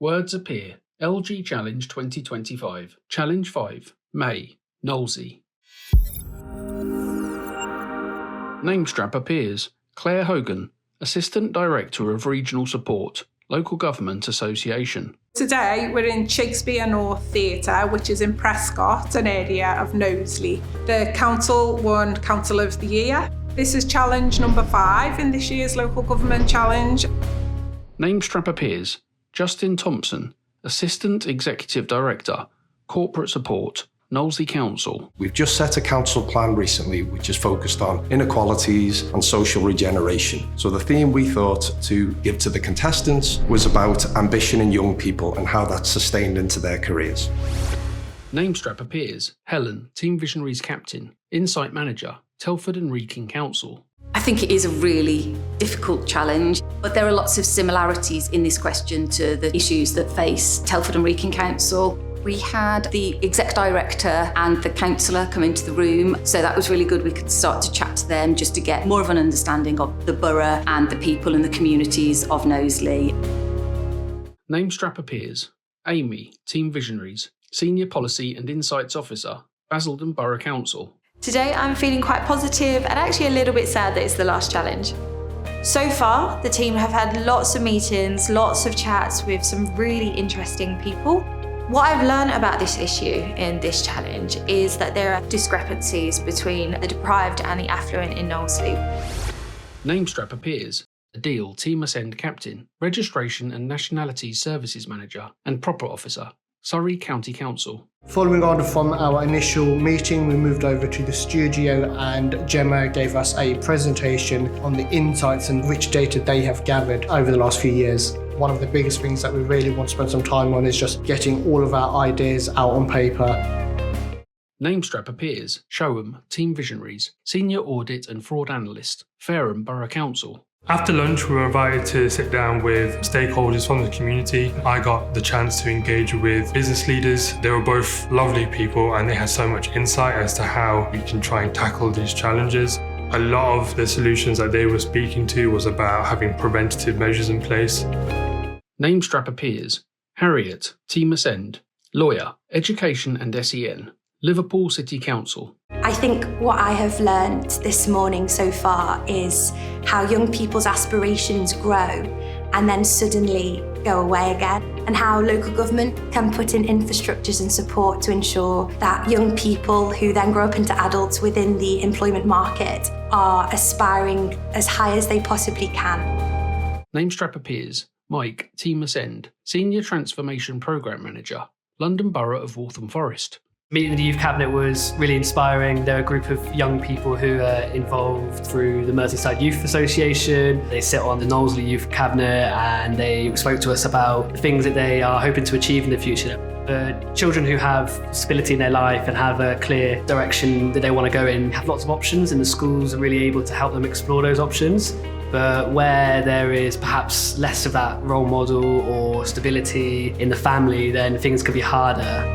Words appear. LG Challenge 2025. Challenge 5. May. Knowsley. Namestrap appears. Claire Hogan, Assistant Director of Regional Support, Local Government Association. Today we're in Shakespeare North Theatre, which is in Prescott, an area of Knowsley. The council won Council of the Year. This is challenge number 5 in this year's Local Government Challenge. Namestrap appears. Justin Thompson, Assistant Executive Director, Corporate Support, Knowsley Council. We've just set a council plan recently which is focused on inequalities and social regeneration. So the theme we thought to give to the contestants was about ambition in young people and how that's sustained into their careers. Namestrap appears. Helen, Team Visionaries Captain, Insight Manager, Telford and Wrekin Council. I think it is a really difficult challenge, but there are lots of similarities in this question to the issues that face Telford and Wrekin Council. We had the exec director and the councillor come into the room, so that was really good. We could start to chat to them just to get more of an understanding of the borough and the people and the communities of Knowsley. Namestrap appears. Amy, Team Visionaries, Senior Policy and Insights Officer, Basildon Borough Council. Today I'm feeling quite positive and actually a little bit sad that it's the last challenge. So far, the team have had lots of meetings, lots of chats with some really interesting people. What I've learned about this issue in this challenge is that there are discrepancies between the deprived and the affluent in Knowsley. Namestrap appears. Adil, Team Ascend Captain, Registration and Nationalities Services Manager and Proper Officer, Surrey County Council. Following on from our initial meeting, we moved over to the studio and Gemma gave us a presentation on the insights and rich data they have gathered over the last few years. One of the biggest things that we really want to spend some time on is just getting all of our ideas out on paper. Namestrap appears. Showham, Team Visionaries, Senior Audit and Fraud Analyst, Fareham Borough Council. After lunch, we were invited to sit down with stakeholders from the community. I got the chance to engage with business leaders. They were both lovely people and they had so much insight as to how we can try and tackle these challenges. A lot of the solutions that they were speaking to was about having preventative measures in place. Namestrap appears. Harriet, Team Ascend, Lawyer, Education and SEN, Liverpool City Council. I think what I have learned this morning so far is how young people's aspirations grow and then suddenly go away again, and how local government can put in infrastructures and support to ensure that young people who then grow up into adults within the employment market are aspiring as high as they possibly can. Namestrap appears. Mike, Team Ascend, Senior Transformation Programme Manager, London Borough of Waltham Forest. Meeting the Youth Cabinet was really inspiring. They're a group of young people who are involved through the Merseyside Youth Association. They sit on the Knowsley Youth Cabinet and they spoke to us about things that they are hoping to achieve in the future. Children who have stability in their life and have a clear direction that they want to go in have lots of options, and the schools are really able to help them explore those options. But where there is perhaps less of that role model or stability in the family, then things can be harder.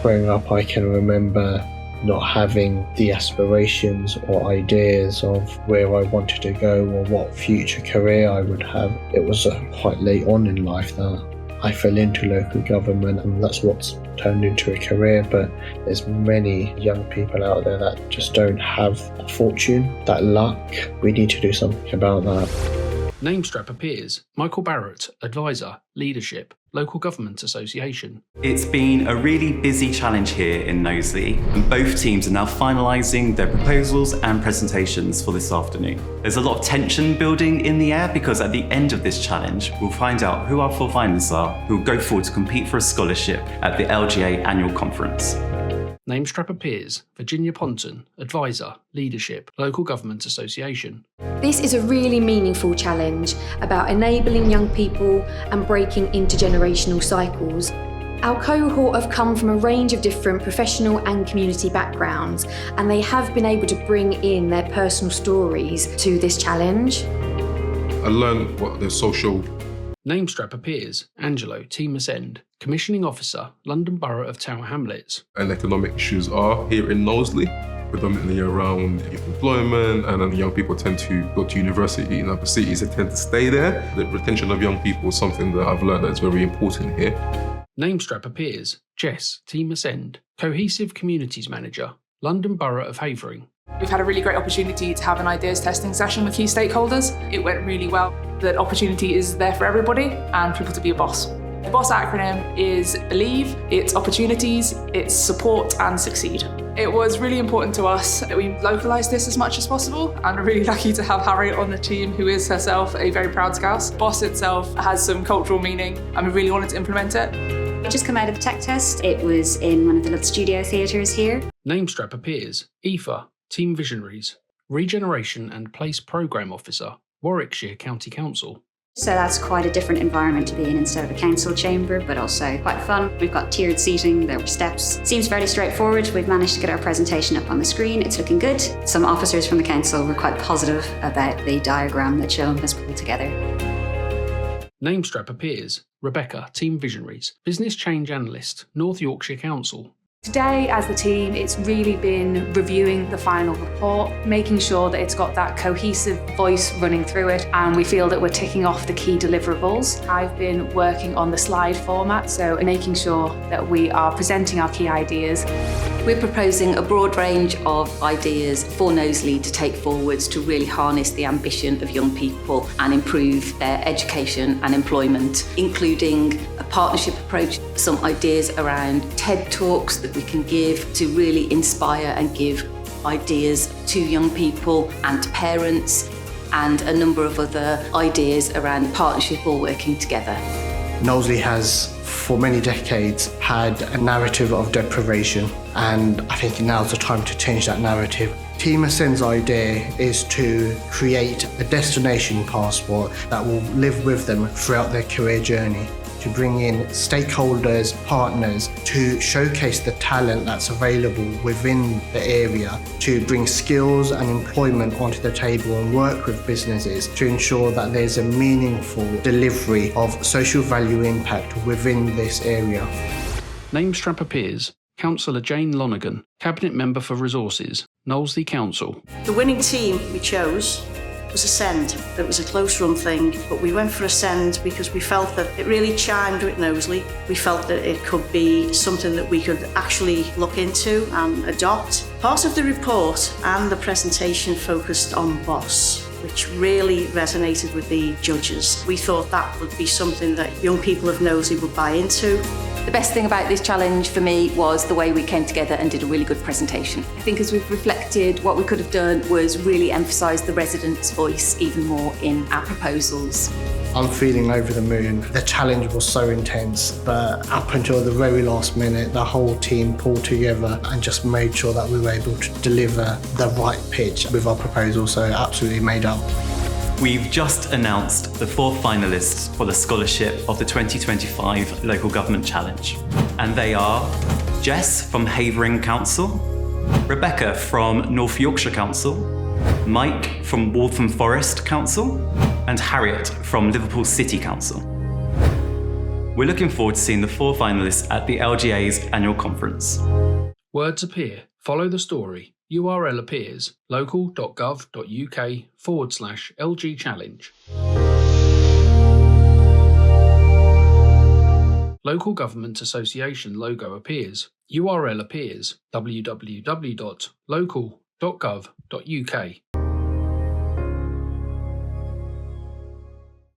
Growing up, I can remember not having the aspirations or ideas of where I wanted to go or what future career I would have. It was quite late on in life that I fell into local government, and that's what's turned into a career. But there's many young people out there that just don't have that fortune, that luck. We need to do something about that. Namestrap appears. Michael Barrett, Advisor, Leadership, Local Government Association. It's been a really busy challenge here in Knowsley, and both teams are now finalising their proposals and presentations for this afternoon. There's a lot of tension building in the air because at the end of this challenge, we'll find out who our 4 finalists are who will go forward to compete for a scholarship at the LGA annual conference. Namestrap appears. Virginia Ponton, Advisor, Leadership, Local Government Association. This is a really meaningful challenge about enabling young people and breaking intergenerational cycles. Our cohort have come from a range of different professional and community backgrounds, and they have been able to bring in their personal stories to this challenge. I learned what the social... Namestrap appears. Angelo, Team Ascend, Commissioning Officer, London Borough of Tower Hamlets. and economic issues are here in Knowsley. predominantly around youth employment, and then young people tend to go to university in other cities. They tend to stay there. The retention of young people is something that I've learned that's very important here. Namestrap appears Jess, Team Ascend, Cohesive Communities Manager, London Borough of Havering. We've had a really great opportunity to have an ideas testing session with key stakeholders. It went really well. The opportunity is there for everybody and people to be a boss. The BOSS acronym is Believe, it's Opportunities, it's Support and Succeed. It was really important to us that we localise this as much as possible, and we're really lucky to have Harriet on the team, who is herself a very proud Scouse. BOSS itself has some cultural meaning and we really wanted to implement it. I just come out of the tech test. It was in one of the little studio theatres here. Namestrap appears Aoife, Team Visionaries, Regeneration and Place Programme Officer, Warwickshire County Council. So that's quite a different environment to be in instead of a council chamber, but also quite fun. We've got tiered seating, there were steps. Seems fairly straightforward. We've managed to get our presentation up on the screen. It's looking good. Some officers from the council were quite positive about the diagram that Sean has pulled together. Namestrap appears Rebecca, Team Visionaries, Business Change Analyst, North Yorkshire Council. Today, as the team, it's really been reviewing the final report, making sure that it's got that cohesive voice running through it, and we feel that we're ticking off the key deliverables. I've been working on the slide format, so making sure that we are presenting our key ideas. We're proposing a broad range of ideas for Knowsley to take forwards to really harness the ambition of young people and improve their education and employment, including a partnership approach, some ideas around TED Talks that we can give to really inspire and give ideas to young people and to parents, and a number of other ideas around partnership all working together. Knowsley has, for many decades, had a narrative of deprivation, and I think now's the time to change that narrative. Team Ascend's idea is to create a destination passport that will live with them throughout their career journey, to bring in stakeholders, partners, to showcase the talent that's available within the area, to bring skills and employment onto the table and work with businesses to ensure that there's a meaningful delivery of social value impact within this area. Namestrap appears Councillor Jane Lonergan, Cabinet Member for Resources, Knowsley Council. The winning team we chose was Ascend. It was a close-run thing, but we went for Ascend because we felt that it really chimed with Knowsley. We felt that it could be something that we could actually look into and adopt. Part of the report and the presentation focused on BOSS, which really resonated with the judges. We thought that would be something that young people of Knowsley would buy into. The best thing about this challenge for me was the way we came together and did a really good presentation. I think as we've reflected, what we could have done was really emphasise the residents' voice even more in our proposals. I'm feeling over the moon. The challenge was so intense, but up until the very last minute, the whole team pulled together and just made sure that we were able to deliver the right pitch with our proposal, so absolutely made up. We've just announced the 4 finalists for the scholarship of the 2025 Local Government Challenge. And they are Jess from Havering Council, Rebecca from North Yorkshire Council, Mike from Waltham Forest Council, and Harriet from Liverpool City Council. We're looking forward to seeing the 4 finalists at the LGA's annual conference. Words appear. Follow the story. URL appears local.gov.uk/LG Challenge. Local Government Association logo appears. URL appears www.local.gov.uk.